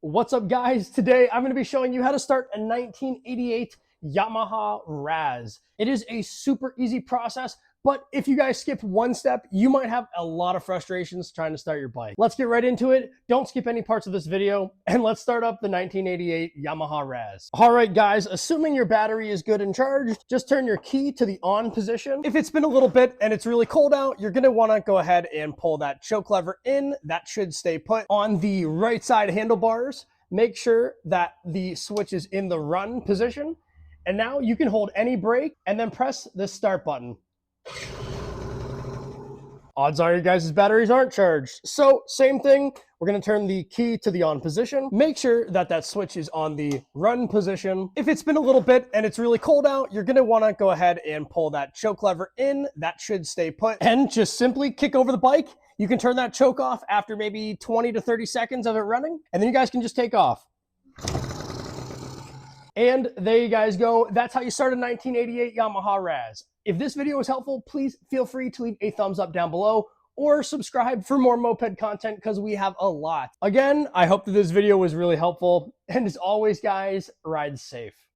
What's up, guys? Today I'm going to be showing you how to start a 1988 Yamaha Razz. It is a super easy process, but if you guys skip one step, you might have a lot of frustrations trying to start your bike. Let's get right into it. Don't skip any parts of this video, and let's start up the 1988 Yamaha Razz. All right, guys, assuming your battery is good and charged, just turn your key to the on position. If it's been a little bit and it's really cold out, you're going to want to go ahead and pull that choke lever in. That should stay put. On the right side handlebars, make sure that the switch is in the run position. And now you can hold any brake and then press the start button. Odds are your guys' batteries aren't charged. So same thing, we're gonna turn the key to the on position. Make sure that that switch is on the run position. If it's been a little bit and it's really cold out, you're gonna wanna go ahead and pull that choke lever in. That should stay put. And just simply kick over the bike. You can turn that choke off after maybe 20 to 30 seconds of it running, and then you guys can just take off. And there you guys go. That's how you start a 1988 Yamaha Razz. If this video was helpful, please feel free to leave a thumbs up down below or subscribe for more moped content because we have a lot. Again, I hope that this video was really helpful. And as always, guys, ride safe.